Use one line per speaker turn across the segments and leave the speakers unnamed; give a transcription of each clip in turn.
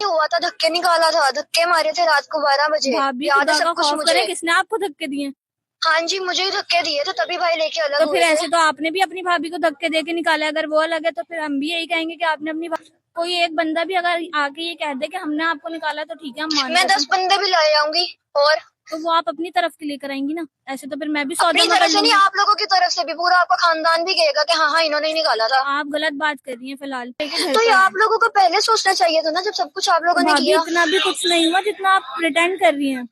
हुआ था, धक्के निकाला था, धक्के मारे थे रात को 12 बजे।
भाभी
याद है
खुदा का
सब कुछ
खौफ
मुझे।
करे, किसने आपको धक्के दिए?
हाँ जी, मुझे ही धक्के दिए थे, तभी भाई लेके अलग
तो
हुए
फिर
थे।
ऐसे तो आपने भी अपनी भाभी को धक्के दे के निकाला। अगर वो अलग है तो फिर हम भी यही कहेंगे कि आपने अपनी कोई एक बंदा भी अगर आके ये कह दे कि हमने आपको निकाला तो ठीक है, हम मान
मैं
लेते
10
हैं।
बंदे भी ला आऊंगी। और
तो वो आप अपनी तरफ के लिए कराएंगी ना, ऐसे तो फिर मैं भी 100
अपनी
जमा
तरफ
कर
से नहीं,
लूंगी।
आप लोगों की तरफ से भी पूरा आपका खानदान भी कहेगा कि हाँ हाँ इन्होंने ही निकाला था।
आप गलत बात कर रही हैं फिलहाल घर
तो ये
पे।
आप लोगों को पहले सोचना चाहिए था ना, जब सब कुछ आप लोगों ने
भाभी
किया।
इतना भी कुछ नहीं हुआ जितना आप प्रिटेंड कर रही हैं।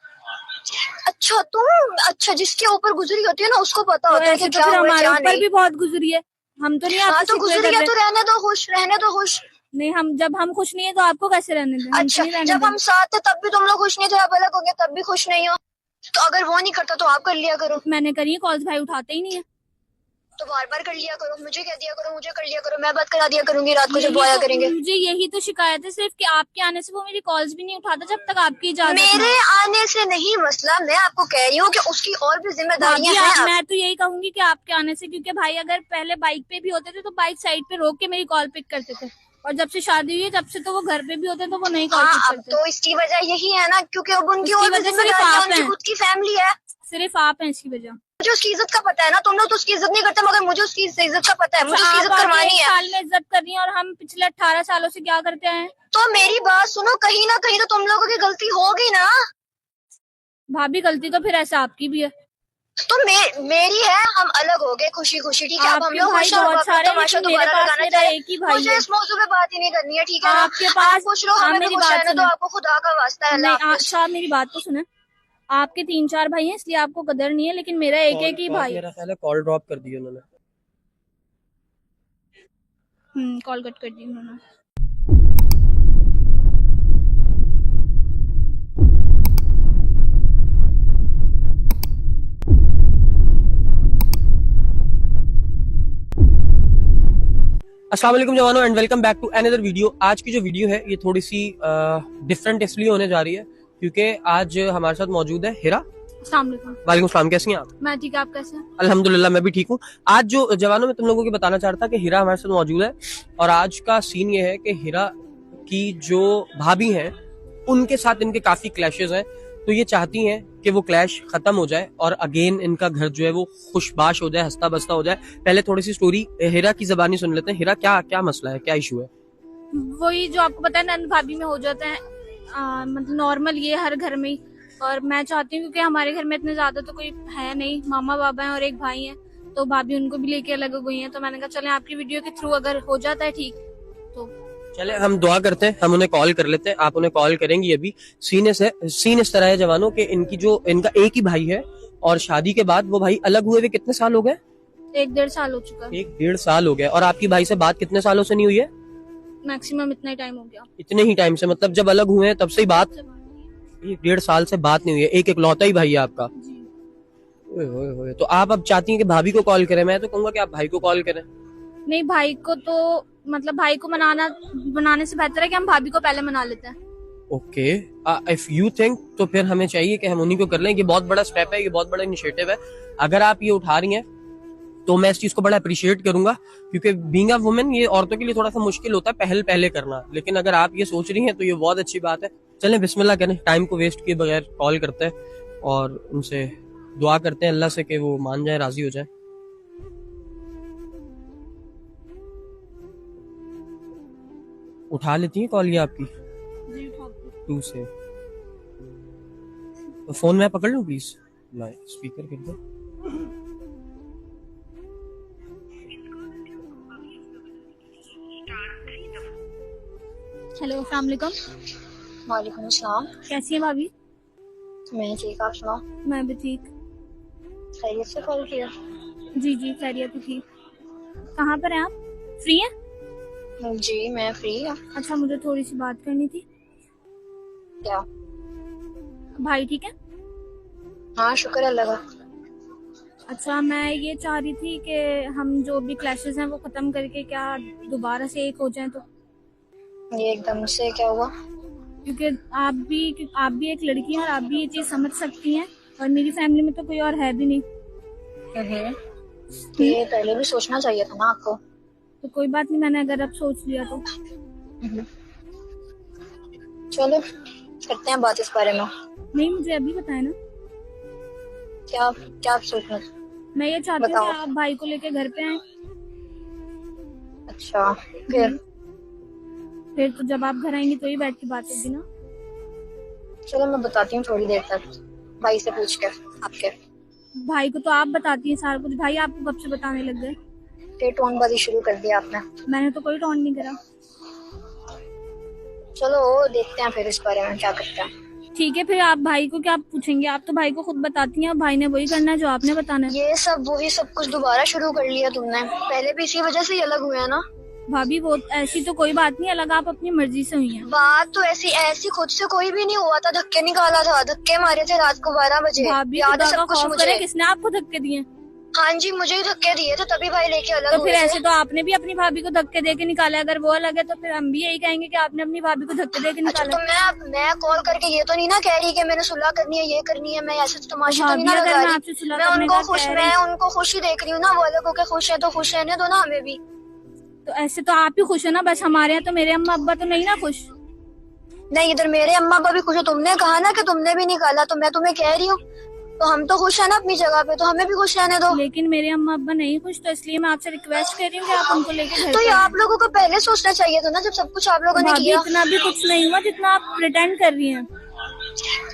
अच्छा तुम, अच्छा जिसके ऊपर गुजरी होती है ना उसको पता
तो
होता है कि
ऐसे तो
क्या
फिर
हुआ
हमारे
क्या
ऊपर
नहीं।
भी बहुत गुजरी है, हम तो नहीं
हाँ
आपसे
तो
शिकवे
गुजरी
कर
है
रहे।
तो रहने दो खुश, रहने दो खुश।
नहीं, हम जब हम खुश नहीं है तो आपको कैसे रहने दें? हम तो
अच्छा
नहीं रहने
जब
दें।
हम साथ थे तब भी तुम लोग खुश नहीं थे, अब अलग हो गए तब भी खुश नहीं हो। तो अगर वो नहीं करता तो आप कर लिया करो।
मैंने करी है कॉल्स, भाई उठाते ही नहीं है।
तो बार बार कर लिया करो, मुझे कह दिया करो, मुझे कर लिया करो, मैं बात करा दिया करूंगी रात को जब वो आया करेंगे।
मुझे यही तो शिकायत है सिर्फ कि आपके आने से वो मेरी कॉल्स भी नहीं उठाता जब तक आपकी इजाजत ना
मेरे
हो।
आने से नहीं मसला, मैं आपको कह रही हूँ कि उसकी और भी जिम्मेदारियां
भाभी
हैं अब।
मैं तो यही कहूंगी कि आपके आने से, क्योंकि भाई अगर पहले बाइक पे भी होते थे तो बाइक साइड पे रोक के मेरी कॉल पिक करते थे, और जब से शादी हुई है तब से तो वो घर पे भी होते तो वो नहीं कॉल
हाँ
पिक
अब
करते।
तो इसकी वजह यही है ना, क्योंकि अब उनकी
उसकी
और भी
वजह सिर्फ
जिम्मेदारियां,
आप
उनकी
हैं,
खुद की फैमिली है।
सिर्फ आप हैं इसकी वजह।
मुझे उसकी इज्जत का पता है ना, तुम लोग तो उसकी इज्जत नहीं करते, मगर मुझे उसकी इज्जत का पता है, मुझे उसकी
आप
इज्जत
आगे
करवानी
1
है।
साल में इज्जत कर रही हैं और हम पिछले 18 सालों से क्या करते हैं?
तो मेरी बात सुनो, कहीं ना कहीं तो तुम लोगों की गलती होगी ना।
भाभी गलती तो फिर ऐसे आपकी भी है।
तो मेरी है, हम अलग हो गए खुशी खुशी, ठीक है। अब हम
आपके
लोग
भाई
खुश हैं और
बहुत
अपना
सारे,
तमाशा
लेकिन मेरे
दोबारा
पास
लगाना
मेरा
चाहे।
एक ही भाई
मुझे
है।
इस मौजू पे बात ही नहीं करनी है, ठीक है ना।
आपके
आप
पास,
खुश रहो,
आप
हमें भी
मेरी
खुश
बात
रहने दो,
सुने।
आपको खुदा का वास्ता है। अल्लाह
नहीं
हाफिज।
अच्छा, आप मेरी बात तो सुने। आपके 3-4 भाई हैं इसलिए आपको कदर नहीं है, लेकिन मेरा एक एक ही भाई।
मेरा ख्याल है कॉल ड्रॉप कर दी उन्होंने।
कॉल कट कर दी उन्होंने।
अस्सलाम वालेकुम जवानों and welcome back to another video. आज की जो वीडियो है ये थोड़ी सी डिफरेंट इसलिए होने जा रही है क्योंकि आज हमारे साथ मौजूद है हिरा। वालेकुम सलाम, कैसी हैं आप?
मैं ठीक, आप कैसे हैं?
अल्हम्दुलिल्लाह मैं भी ठीक हूँ। आज जो जवानों में तुम लोगों को बताना चाह रहा था कि हिरा हमारे साथ मौजूद है, और आज का सीन ये है कि हिरा की जो भाभी हैं उनके साथ इनके काफी क्लैशेस हैं, तो ये चाहती हैं कि वो क्लैश खत्म हो जाए और अगेन इनका घर जो है वो खुशबाश हो जाए, हंसता बसता हो जाए। पहले थोड़ी सी स्टोरी हिरा की जबानी सुन लेते हैं। हिरा क्या क्या मसला है, क्या इशू है?
वही जो आपको पता है नंद भाभी में हो जाते हैं, मतलब नॉर्मल ये हर घर में ही। और मैं चाहती हूँ क्योंकि हमारे घर में इतने ज्यादा तो कोई है नहीं, मामा बाबा हैं और एक भाई है, तो भाभी उनको भी लेके अलग हो गई है। तो मैंने कहा चले आपकी वीडियो के थ्रू अगर हो जाता है ठीक तो
चले हम दुआ करते हैं, हम उन्हें कॉल कर लेते हैं। आप उन्हें कॉल करेंगी अभी। सीन इस तरह है जवानों के, इनका एक ही भाई है और शादी के बाद वो भाई अलग हुए हुए कितने साल हो गए?
1-1.5 साल हो चुका है।
1-1.5 साल हो गया। और आपकी भाई से बात कितने सालों से नहीं हुई है?
मैक्सिमम इतना ही टाइम हो गया।
इतने ही टाइम से, मतलब जब अलग हुए हैं तब से ही बात? 1-1.5 साल से बात नहीं हुई है। एक इकलौता ही भाई है आपका?
जी।
ओए होए होए। तो आप अब चाहती हैं कि भाभी को कॉल करें? मैं तो कहूंगा कि आप भाई को कॉल करें।
नहीं, भाई को तो मतलब भाई को मनाने से बेहतर है कि हम भाभी को पहले मना लेते हैं।
ओके, इफ यू थिंक तो फिर हमें चाहिए कि हम उन्हीं को कर लें। ये बहुत बड़ा स्टेप है, ये बहुत बड़ा इनिशिएटिव है। अगर आप ये उठा रही हैं तो मैं इस चीज को बड़ा अप्रिशिएट करूंगा, क्योंकि बीइंग अ वुमेन ये औरतों के लिए थोड़ा सा मुश्किल होता है पहले करना। लेकिन अगर आप ये सोच रही हैं तो ये बहुत अच्छी बात है। चलें बिस्मिल्लाह करें, टाइम को वेस्ट किए बगैर कॉल करते हैं और उनसे दुआ करते हैं अल्लाह से कि वो मान जाए, राजी हो जाए। उठा लेती है कॉल ये आपकी?
जी, उठाती।
2 से तो फोन मैं पकड़ लूं प्लीज? स्पीकर कर दो।
हेलो, अस्सलाम वालेकुम।
वालेकुम अस्सलाम।
कैसी है भाभी?
मैं ठीक, आप सुनाओ?
मैं भी ठीक।
खैरियत से कॉल किया?
जी जी, खैरियत ठीक। कहाँ पर हैं आप? फ्री हैं?
जी मैं फ्री हूँ।
अच्छा, मुझे थोड़ी सी बात करनी थी।
क्या?
भाई ठीक है?
हाँ शुक्र अल्लाह का।
अच्छा, मैं ये चाह रही थी कि हम जो भी क्लैशेस हैं वो खत्म करके क्या दोबारा से एक हो जाएं। तो
ये एकदम से क्या हुआ?
क्योंकि आप भी एक लड़की हैं और आप भी ये चीज समझ सकती हैं, और मेरी फैमिली में तो कोई और है भी नहीं।
ये पहले भी सोचना चाहिए था ना आपको।
तो कोई बात नहीं, मैंने अगर अब सोच लिया तो।
चलो करते हैं बात इस बारे में।
नहीं, मुझे अभी बताया ना।
क्या क्या आप सोचना?
मैं ये चाहती हूँ
बताओ।
कि आप भाई को लेके घर पे आए।
अच्छा
फिर तो जब आप घर आएंगी तो ही बैठ के बात होगी ना।
चलो मैं बताती हूँ थोड़ी देर तक भाई से पूछ के आपके।
भाई को तो आप बताती हैं सारा कुछ, भाई आपको कब से बताने लग गए?
फिर टोनबाजी शुरू कर दिया आपने।
मैंने तो कोई टोन नहीं करा।
चलो देखते हैं फिर इस बारे में क्या करते हैं।
ठीक है, फिर आप भाई को क्या पूछेंगे? आप तो भाई को खुद बताती हैं, भाई ने वही करना है जो आपने बताना है।
ये सब वही सब कुछ दोबारा शुरू कर लिया तुमने, पहले भी इसी वजह से ही अलग हुए हैं ना।
भाभी वो ऐसी तो कोई बात नहीं, अलग आप अपनी मर्जी से हुई हैं।
बात तो ऐसी ऐसी खुद से कोई भी नहीं हुआ था, धक्के निकाला था, धक्के मारे थे रात को 12 बजे।
भाभी
याद है
खुदा का
सब कुछ
खौफ
मुझे।
करे, किसने आपको धक्के दिए?
हाँ जी मुझे ही धक्के दिए थे, तभी भाई लेके अलग
तो
हुए
फिर
थे।
ऐसे तो आपने भी अपनी भाभी को धक्के दे के निकाला। अगर वो अलग है तो फिर हम भी यही कहेंगे कि आपने अपनी भाभी को धक्के दे के
अच्छा
निकाला।
तो मैं कॉल करके ये तो नहीं ना कह रही कि मैंने सुलह करनी है, ये करनी है, मैं ऐसे तमाशा तो नहीं
भाभी
ना
अगर
लगा
मैं
रही।
आपसे सुलह
मैं
करने
उनको
का
खुश
कह रही,
मैं उनको खुशी देख रही हूँ ना, वो अलग होकर खुश है तो खुश रहने दो ना हमें भी।
तो ऐसे तो आप ही खुश है ना, बस हमारे यहाँ तो मेरे अम्मा अब्बा तो नहीं ना खुश।
नहीं इधर मेरे अम्मा अब्बा भी खुश है, तुमने कहा ना कि तुमने भी निकाला, तो मैं तुम्हें कह रही हूँ तो हम तो खुश है ना अपनी जगह पे, तो हमें भी खुश रहने दो।
लेकिन मेरे अम्मा अब्बा नहीं खुश, तो इसलिए मैं आपसे रिक्वेस्ट कर रही हूँ कि आप उनको लेके घर
तो
पे
ये
आएं।
आप लोगों को पहले सोचना चाहिए था ना, जब सब कुछ आप लोगों ने
भाभी
किया।
इतना भी कुछ नहीं हुआ जितना आप प्रिटेंड कर रही हैं।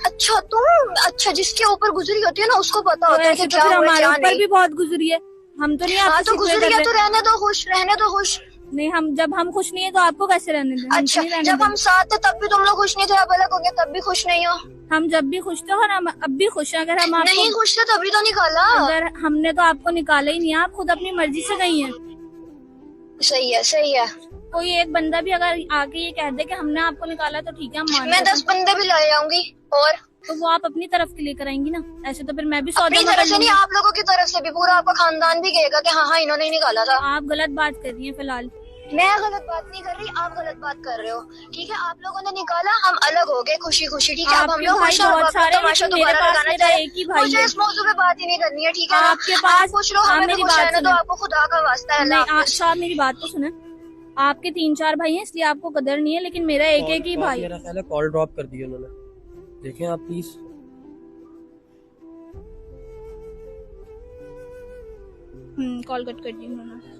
अच्छा तुम अच्छा जिसके ऊपर गुजरी होती है ना उसको पता
तो
होता है
ऐसे
कि
तो
क्या
फिर
हुआ
हमारे
क्या
ऊपर
नहीं।
भी बहुत गुजरी है, हम तो नहीं
हाँ
आपको
तो
शिकवे
गुजरी
कर
है
रहे।
तो रहने दो खुश।
नहीं, हम जब हम खुश नहीं है तो आपको कैसे रहने दें? हम तो
अच्छा
नहीं रहने
जब
दें।
हम साथ थे तब भी तुम लोग खुश नहीं थे, अब अलग हो गए तब भी खुश नहीं हो।
हम जब भी खुश थे और हम अब भी खुश हैं। अगर हम
नहीं
आपको
खुश थे तभी तो निकाला।
अगर हमने तो आपको निकाला ही नहीं, आप खुद अपनी मर्जी से गई हैं।
सही है।
कोई एक बंदा भी अगर आके ये कह दे कि हमने आपको निकाला तो ठीक है, हम मान
मैं
लेते
10
हैं।
बंदे भी ला आऊंगी और
तो वो आप अपनी तरफ के लेकर आएंगी ना। ऐसे तो फिर मैं भी सौदा
अपनी
में
तरफ
कर
से नहीं
लूंगी।
आप लोगों की तरफ से भी पूरा आपका खानदान भी कहेगा कि हाँ इन्होंने ही निकाला था।
आप गलत बात कर रही हैं फिलहाल।
मैं गलत बात नहीं कर रही, आप गलत बात कर रहे हो। ठीक है आप लोगों ने निकाला, हम अलग हो गए खुशी खुशी। ठीक है अब हम
आपके
लोग
भाई
खुश हैं,
बहुत
अब
सारे हैं,
तमाशा
लेकिन मेरे
दोबारा
पास
लगाना
मेरा
चाहिए।
एक ही भाई
मुझे
है।
इस मौजू पे बात ही नहीं करनी है ठीक है ना?
आपके पास
आप खुश रहो,
आप
हमें भी
मेरी
खुश
बात
रहने दो,
सुनो।
आपको खुदा का वास्ता है। अल्लाह
नहीं,
हाफिज।
अच्छा आप मेरी बात तो सुने। आपके 3-4 भाई हैं इसलिए आपको कदर नहीं है, लेकिन मेरा एक एक ही भाई है।
मेरा ख्याल है कॉल ड्रॉप कर दी उन्होंने, देखें आप प्लीज।
कॉल कट कर दी उन्होंने।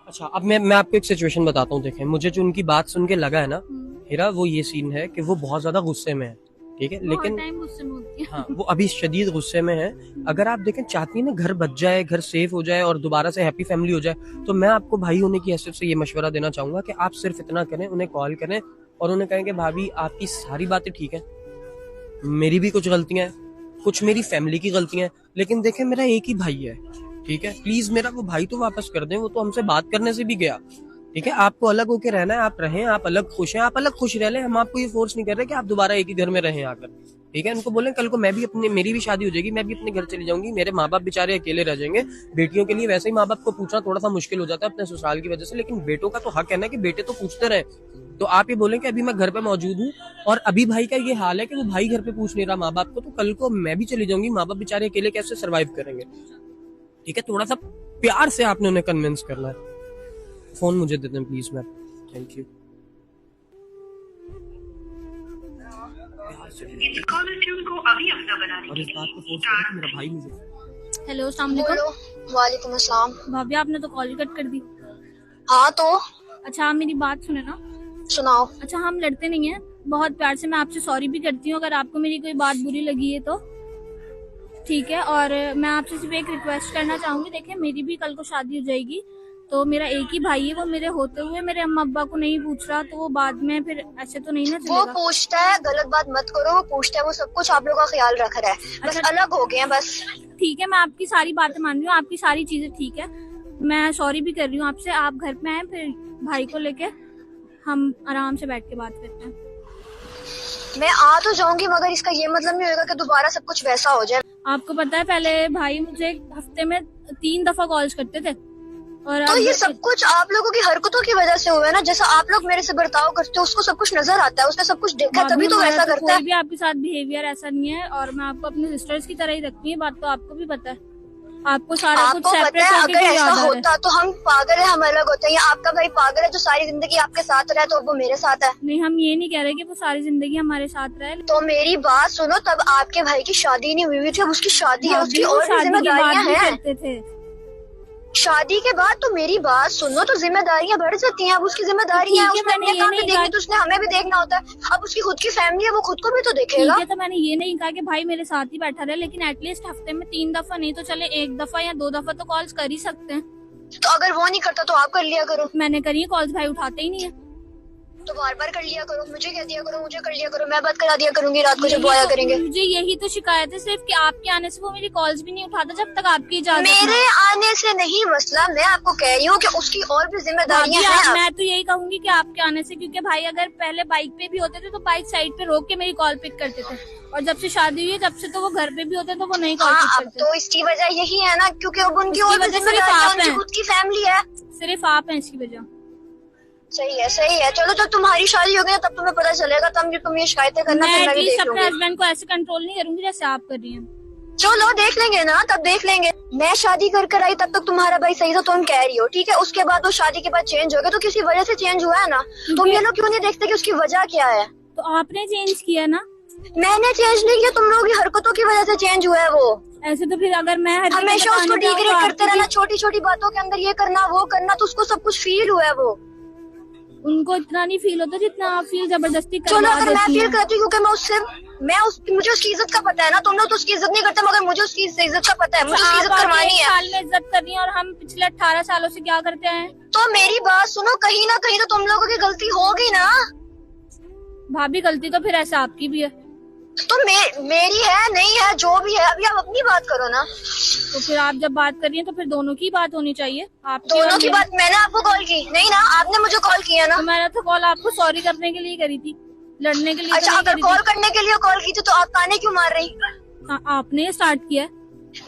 अच्छा अब मैं आपको एक सिचुएशन बताता हूँ। देखें मुझे जो उनकी बात सुन के लगा है ना हीरा, वो ये सीन है कि वो बहुत ज्यादा गुस्से में है। ठीक है लेकिन
टाइम गुस्से में होती है।
हाँ वो अभी शदीद गुस्से में है। अगर आप देखें चाहती है ना घर बच जाए, घर सेफ हो जाए और दोबारा से हैप्पी फैमिली हो जाए, तो मैं आपको भाई होने की हैसियत से ये मशवरा देना चाहूंगा कि आप सिर्फ इतना करें, उन्हें कॉल करें और उन्हें कहें कि भाभी आपकी सारी बातें ठीक है, मेरी भी कुछ गलतियां हैं, कुछ मेरी फैमिली की गलतियां हैं, लेकिन देखें मेरा एक ही भाई है। ठीक है प्लीज मेरा वो भाई तो वापस कर दें, वो तो हमसे बात करने से भी गया। ठीक है आपको अलग होके रहना है, आप रहें, आप अलग खुश हैं, आप अलग खुश रह लें। हम आपको ये फोर्स नहीं कर रहे कि आप दोबारा एक ही घर में रहें आकर। ठीक है उनको बोलें कल को मैं भी मेरी भी शादी हो जाएगी, मैं भी अपने घर चली जाऊंगी, मेरे माँ बाप बेचारे अकेले रह जाएंगे। बेटियों के लिए वैसे ही माँ बाप को पूछना थोड़ा सा मुश्किल हो जाता है अपने ससुराल की वजह से, लेकिन बेटों का तो हक है ना कि बेटे तो पूछते रहे। तो आप ये बोलें कि अभी मैं घर पे मौजूद हूँ और अभी भाई का ये हाल है कि वो भाई घर पे पूछ नहीं रहा माँ बाप को, तो कल को मैं भी चली जाऊंगी, माँ बाप बेचारे अकेले कैसे सर्वाइव करेंगे। ठीक है थोड़ा सा प्यार से आपने उन्हें कन्विंस करना है। फोन मुझे दे दें प्लीज मैम, थैंक यू। और इस बात को फोर्स करें कि मेरा भाई मुझे।
हेलो अस्सलाम वालेकुम।
बोलो। वालेकुम अस्सलाम।
भाभी आपने तो कॉल कट कर दी।
हाँ तो
अच्छा आप मेरी बात सुने ना।
सुनाओ।
अच्छा हम लड़ते नहीं हैं, बहुत प्यार से मैं आपसे सॉरी भी करती हूँ अगर आपको मेरी कोई बात बुरी लगी है तो। ठीक है और मैं आपसे सिर्फ एक रिक्वेस्ट करना चाहूंगी। देखिए मेरी भी कल को शादी हो जाएगी, तो मेरा एक ही भाई है, वो मेरे होते हुए मेरे अम्मा अब्बा को नहीं पूछ रहा, तो वो बाद में फिर ऐसे तो नहीं ना
वो
चलेगा।
पूछता है, गलत बात मत करो, वो पूछता है, वो सब कुछ आप लोगों का ख्याल रख रहा है, बस
अच्छा।
अलग हो गए हैं बस।
ठीक है मैं आपकी सारी बातें मान रही हूँ, आपकी सारी चीजें ठीक है, मैं सॉरी भी कर रही हूँ आपसे। आप घर पे आए फिर भाई को लेके हम आराम से बैठ के बात करते हैं।
मैं आ तो जाऊंगी मगर इसका ये मतलब नहीं होगा कि दोबारा सब कुछ वैसा हो जाए।
आपको पता है पहले भाई मुझे हफ्ते में 3 दफा कॉल्स करते थे और
तो
अब
ये सब कुछ आप लोगों की हरकतों की वजह से हुआ है ना। जैसा आप लोग मेरे से बर्ताव करते हो उसको सब कुछ नजर आता है, उसने सब कुछ देखा है,
भाभी,
तभी तो
हमारा
वैसा करता है।
कोई भी आपके साथ बिहेवियर ऐसा नहीं है और मैं आपको अपने सिस्टर्स की तरह ही रखती हूँ, बात तो आपको भी पता है। आपको सारा कुछ
आपको
सेपरेट
पता है
करके
अगर
क्यों
ऐसा
याद आ रहा है?
होता तो हम पागल है, हम अलग होते हैं, या आपका भाई पागल है जो सारी जिंदगी आपके साथ रहा है तो अब वो मेरे साथ है।
नहीं, हम ये नहीं कह रहे कि वो सारी जिंदगी हमारे साथ रहे।
तो मेरी बात सुनो, तब आपके भाई की शादी नहीं हुई थी, अब उसकी शादी है, उसकी
भाभी, वो
और भी
शादी की बात
जिम्मेदारियां
भी
हैं।
करते थे।
शादी के बाद तो मेरी बात सुनो, तो जिम्मेदारियां बढ़ जाती हैं। अब उसकी जिम्मेदारियां हैं,
ठीक है,
उसने
मैंने
अपने
ये
काम
नहीं
भी देखनी
कहा-
तो उसने हमें भी देखना होता है। अब उसकी खुद की फैमिली है, वो खुद को भी तो
ठीक
देखेगा।
है, तो मैंने ये नहीं कहा कि भाई मेरे साथ ही बैठा रहे, लेकिन एटलीस्ट हफ्ते में 3 दफा नहीं तो चले 1 दफा या 2 दफा तो कॉल्स कर ही सकते हैं।
तो अगर वो नहीं करता तो आप कर लिया करो।
मैंने करी है कॉल्स, भाई उठाते ही नहीं है।
तो बार बार कर लिया करो, मुझे कह दिया करो, मुझे कर लिया करो, मैं बात करा दिया करूंगी रात को जब वो आया करेंगे।
मुझे यही तो शिकायत है सिर्फ कि आपके आने से वो मेरी कॉल्स भी नहीं उठाता जब तक आपकी इजाजत
मेरे आने से नहीं मसला, मैं आपको कह रही हूँ कि उसकी और भी जिम्मेदारियां हैं। अब
मैं तो यही कहूंगी कि आपके आने से, क्योंकि भाई अगर पहले बाइक पे भी होते थे तो बाइक साइड पे रोक के मेरी कॉल पिक करते थे, और जब से शादी हुई है तब से तो वो घर पे भी होते तो वो नहीं कॉल
हाँ,
पिक
अब
करते।
तो इसकी वजह यही है ना, क्योंकि अब उनकी
उसकी
और भी
वजह सिर्फ
जिम्मेदारियां,
आप
उनकी
हैं।
खुद की फैमिली है।
सिर्फ आप हैं इसकी वजह।
सही है, सही है। चलो जब तुम्हारी शादी हो गई तब तुम्हें पता चलेगा, तब तुम ये शिकायतें करना,
मैं
फिर मैं भी
एटलीस्ट
देख
अपने
लूंगी।
हस्बैंड को ऐसे कंट्रोल नहीं करूंगी जैसे आप कर रही हैं।
चलो देख लेंगे ना, तब देख लेंगे। मैं शादी कर आई तब तक तुम्हारा भाई सही था, तुम कह रही हो, ठीक है। उसके बाद वो शादी के बाद चेंज हो गया, तो किसी वजह से चेंज हुआ है ना। तुम ये लोग क्यों नहीं देखते कि उसकी वजह क्या है?
तो आपने चेंज किया ना।
मैंने चेंज नहीं किया, तुम लोगों की हरकतों की वजह से चेंज हुआ है वो।
ऐसे तो फिर अगर मैं हर
हमेशा उसको डिग्रेड करते रहना, छोटी छोटी बातों के अंदर ये करना वो करना, तो उसको सब कुछ फील हुआ है वो।
उनको इतना नहीं फील होता जितना आप फील जबरदस्ती
चलो
करवा
अगर मैं
देती
फील
हैं।
करती हूँ क्योंकि मुझे उसकी इज्जत का पता है ना। तुम लोग तो उसकी इज्जत नहीं करते, मगर मुझे उसकी इज्जत का पता है, मुझे उसकी इज्जत
आप
करवानी
एक
है।
साल में इज्जत करनी है और हम पिछले 18 सालों से क्या करते हैं?
तो मेरी बात सुनो, कहीं ना कहीं तो तुम लोगों की गलती होगी ना।
भाभी गलती तो फिर ऐसे आपकी भी है।
तो मेरी है नहीं है, जो भी है, अभी आप अपनी बात करो ना।
तो फिर आप जब बात कर रही हैं तो फिर दोनों की बात होनी चाहिए। आपकी और
दोनों की
मेरी।
बात मैंने आपको कॉल की नहीं ना, आपने मुझे कॉल किया ना।
तो मैंने तो कॉल आपको सॉरी करने के लिए करी थी, लड़ने के लिए
अच्छा,
तो नहीं
अगर
करी
कॉल
थी।
करने के लिए कॉल की थी तो आप ताने क्यों मार रही?
आपने स्टार्ट किया है।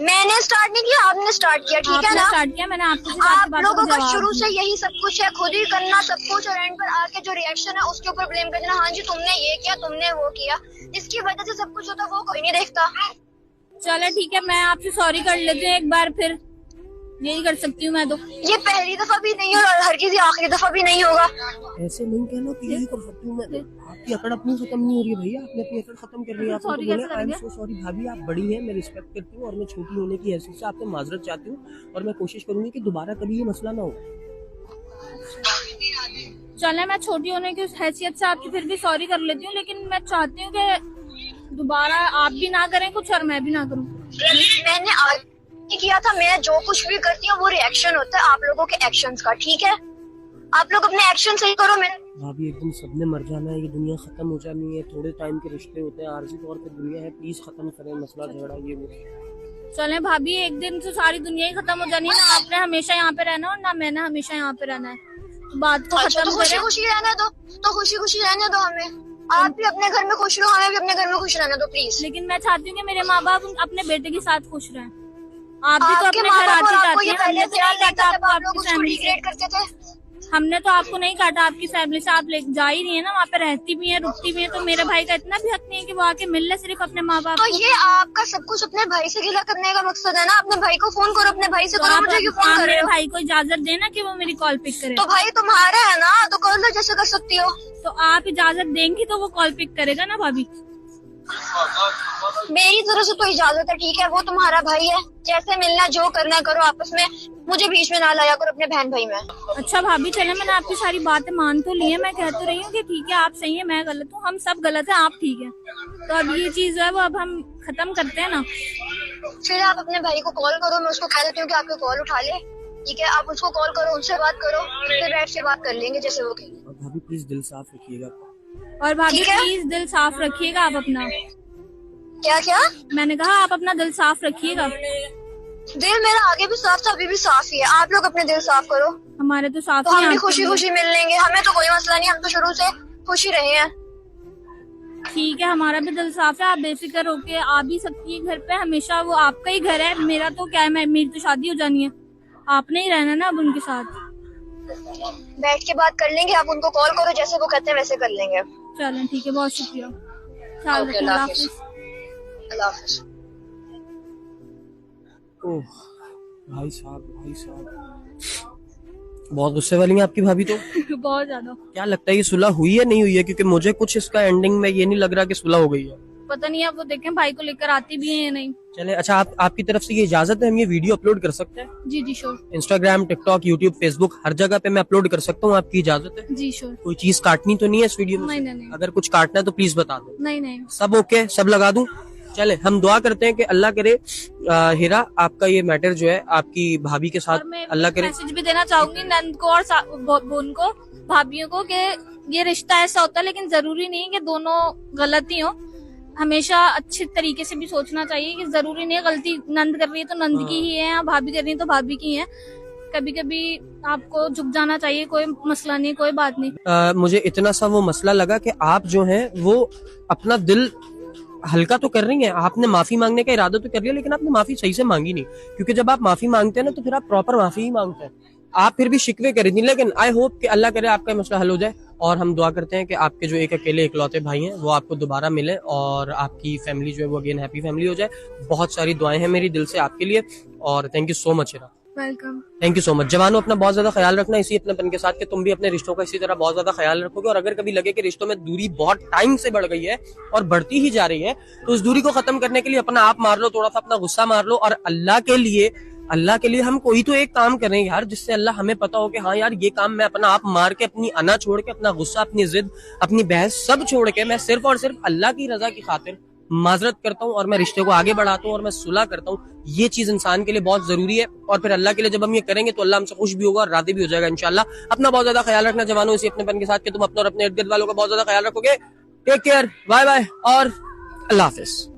मैंने स्टार्ट नहीं किया, आपने स्टार्ट किया, ठीक है
आपने
ना।
स्टार्ट किया, मैंने आपको
आप लोगों का शुरू से यही सब कुछ है, खुद ही करना सब कुछ, और एंड पर आके जो रिएक्शन है उसके ऊपर ब्लेम कर देना। हाँ जी तुमने ये किया, तुमने वो किया, इसकी वजह से सब कुछ होता, वो कोई नहीं देखता।
चलो ठीक है, मैं आपसे सॉरी कर लेती हूँ एक बार, फिर यही कर सकती हूँ मैं तो।
ये पहली दफा भी नहीं है और हर किसी आखिरी दफा भी नहीं होगा।
ऐसे नहीं कहना कि यही कर सकती हूँ मैं। आपकी अकड़ अपनी खत्म नहीं हो रही है भैया, आपने अपनी अकड़ खत्म कर रही है। आपको
Sorry
बोले
कैसे
आई एम
करेंगे?
सो सॉरी भाभी, आप बड़ी हैं, मैं रिस्पेक्ट करती हूँ, और मैं छोटी होने की हैसियत से आपसे माजरत चाहती हूँ, और मैं कोशिश करूंगी कि दोबारा कभी ये मसला ना हो।
चले, मैं छोटी होने की हैसियत से आपकी फिर भी सॉरी कर लेती हूँ, लेकिन मैं चाहती हूँ कि दोबारा आप भी ना करें कुछ और मैं भी ना करूँ।
मैंने आज नहीं किया था, मैं जो कुछ भी करती हूँ वो रिएक्शन होता है आप लोगों के एक्शंस का, ठीक है। आप लोग अपने एक्शन सही करो। मैं
भाभी एकदम सबने मर जाना है, ये दुनिया खत्म हो जानी है, थोड़े टाइम के रिश्ते होते हैं, आर्जी तौर पे दुनिया है, प्लीज खत्म करें मसला झगड़ा ये वो।
चले भाभी, एक दिन तो सारी दुनिया ही खत्म हो जानी है ना। आपने हमेशा यहाँ पे रहना और ना मैंने हमेशा यहाँ पे रहना है, तो बात को
अच्छा, तो
खत्म
खुशी
करें।
खुशी रहने दो, तो खुशी खुशी रहने दो हमें। आप भी अपने घर में खुश रहो, हमें भी अपने घर में खुश रहने दो प्लीज।
लेकिन मैं चाहती हूँ कि मेरे माँ बाप अपने बेटे के साथ खुश रहें। आप भी तो
आपके
अपने
माँ
घर
बाप
आती
और आपको
जाती
ये
हैं।
पहले
हमने तो
ख्याल
नहीं
नहीं
काटा
था जब
आपको
आप लोग
आपकी
उसको
फैमिली
डिग्रेड
से।
करते थे।
हमने तो आपको नहीं काटा आपकी फैमिली से, आप ले जा ही रही है ना, वहाँ पे रहती भी है, रुकती भी है, तो मेरे भाई का इतना भी हक नहीं है कि वो आके मिल ले सिर्फ अपने माँ बाप
तो
को।
ये आपका सब कुछ अपने भाई से गिला करने का मकसद है ना। अपने भाई को फोन करो, अपने भाई से
तो
करो,
आप
मुझे क्यों फोन कर रहे
मेरे
हो?
भाई को इजाजत देना कि वो मेरी कॉल पिक करे।
तो भाई तुम्हारा है ना, तो कर लो जैसे कर सकती हो।
तो आप इजाजत देंगी तो वो कॉल पिक करेगा ना भाभी।
मेरी तरफ से तो इजाजत है, ठीक है। वो तुम्हारा भाई है, जैसे मिलना जो करना करो आपस में, मुझे बीच में ना लाया करो अपने बहन भाई में।
अच्छा भाभी, चले, मैंने आपकी सारी बातें मान तो ली है। मैं कह तो रही हूँ कि ठीक है आप सही है, मैं गलत हूँ, हम सब गलत है, आप ठीक है। तो अब ये चीज है वो अब हम खत्म करते हैं ना।
फिर आप अपने भाई को कॉल करो, मैं उसको कह देती हूँ कि आपकी कॉल उठा ले, ठीक है। आप उसको कॉल करो, उनसे बात करो, फिर बैठ के बात कर लेंगे जैसे वो कहेंगे।
और भाभी प्लीज दिल साफ रखिएगा।
और भाभी
ठीक है।
प्लीज दिल साफ रखिएगा आप अपना।
क्या क्या?
मैंने कहा आप अपना दिल साफ रखिएगा।
दिल मेरा आगे भी साफ था, अभी भी साफ ही है। आप लोग अपने दिल साफ करो,
हमारे तो साफ
तो
ही
हम भी
आपके
खुशी
लिए।
खुशी मिल लेंगे। हमें तो कोई मसला नहीं, हम तो शुरू से खुशी रहे हैं।
ठीक है, हमारा भी दिल साफ है, आप बेफिक्र होके आ भी सकती है घर पे, हमेशा वो आपका ही घर है। मेरा तो क्या है, मेरी तो शादी हो जानी है, आपने ही रहना ना अब उनके साथ।
बैठ के बात कर लेंगे, आप उनको कॉल करो, जैसे वो कहते हैं वैसे कर लेंगे।
चलें ठीक है, बहुत शुक्रिया। ख्याल
ओके,
रखिए,
अल्लाह
अल्लाह
हाफिज।
हाफिज।
अल्लाह हाफिज।
ओह भाई साहब बहुत गुस्से वाली है आपकी भाभी तो।
बहुत ज्यादा।
क्या लगता है ये सुलह हुई है नहीं हुई है? क्योंकि मुझे कुछ इसका एंडिंग में ये नहीं लग रहा कि सुलह हो गई है।
पता नहीं, आप वो देखें भाई को लेकर आती भी है या नहीं।
चले अच्छा, आपकी तरफ से ये इजाजत है हम ये वीडियो अपलोड कर सकते हैं?
जी जी sure.
Instagram, TikTok, YouTube, Facebook हर जगह पे मैं अपलोड कर सकता हूँ, आपकी इजाजत है?
जी श्योर।
कोई चीज काटनी तो नहीं है इस वीडियो में?
नहीं नहीं
अगर कुछ काटना है तो प्लीज बता दो।
नहीं नहीं।
सब ओके, सब लगा दूं? चले हम दुआ करते हैं कि अल्लाह करे हीरा आपका ये मैटर जो है आपकी भाभी के साथ
और मैं
अल्लाह करे।
मैसेज भी देना चाहूंगी नंद को और बोन को, भाभियों को, कि ये रिश्ता ऐसा होता है लेकिन जरूरी नहीं कि दोनों गलत ही हो। हमेशा अच्छे तरीके से भी सोचना चाहिए कि जरूरी नहीं है गलती नंद कर रही है तो नंद की ही है, या भाभी कर रही है तो भाभी की है। कभी कभी आपको झुक जाना चाहिए, कोई मसला नहीं, कोई बात नहीं।
मुझे इतना सा वो मसला लगा कि आप जो हैं वो अपना दिल हल्का तो कर रही हैं, आपने माफी मांगने का इरादा तो कर लिया लेकिन आपने माफी सही से मांगी नहीं। क्योंकि जब आप माफी मांगते हैं ना तो फिर आप प्रॉपर माफी ही मांगते हैं। आप फिर भी शिकवे कर रही थी, लेकिन आई होप कि अल्लाह करे आपका मसला हल हो जाए। और हम दुआ करते हैं कि आपके जो एक अकेले इकलौते भाई हैं वो आपको दोबारा मिले और आपकी फैमिली जो है वो अगेन हैप्पी फैमिली हो जाए। बहुत सारी दुआएं हैं मेरी दिल से आपके लिए और thank you so much Heera.
Welcome.
Thank you so much. जवानों अपना बहुत ज्यादा ख्याल रखना इसी अपनेपन के साथ कि तुम भी अपने रिश्तों का इसी तरह बहुत ज्यादा ख्याल रखोगे। और अगर कभी लगे कि रिश्तों में दूरी बहुत टाइम से बढ़ गई है और बढ़ती ही जा रही है तो उस दूरी को खत्म करने के लिए अपना आप मार लो, थोड़ा सा अपना गुस्सा मार लो और अल्लाह के लिए हम कोई तो एक काम करें यार जिससे अल्लाह हमें पता हो कि हाँ यार ये काम मैं अपना आप मार के, अपनी अना छोड़ के, अपना गुस्सा, अपनी जिद, अपनी बहस सब छोड़ के मैं सिर्फ और सिर्फ अल्लाह की रजा की खातिर माजरत करता हूँ और मैं रिश्ते को आगे बढ़ाता हूँ और मैं सुलह करता हूँ। ये चीज इंसान के लिए बहुत जरूरी है और फिर अल्लाह के लिए जब हम ये करेंगे तो अल्लाह हमसे खुश भी होगा और राजी भी हो जाएगा इंशाल्लाह। अपना बहुत ज्यादा ख्याल रखना जवानों इसी अपनेपन के साथ कि तुम अपने और अपने इर्द गिर्द वालों का बहुत ज्यादा ख्याल रखोगे। टेक केयर, बाय बाय और अल्लाह हाफिज।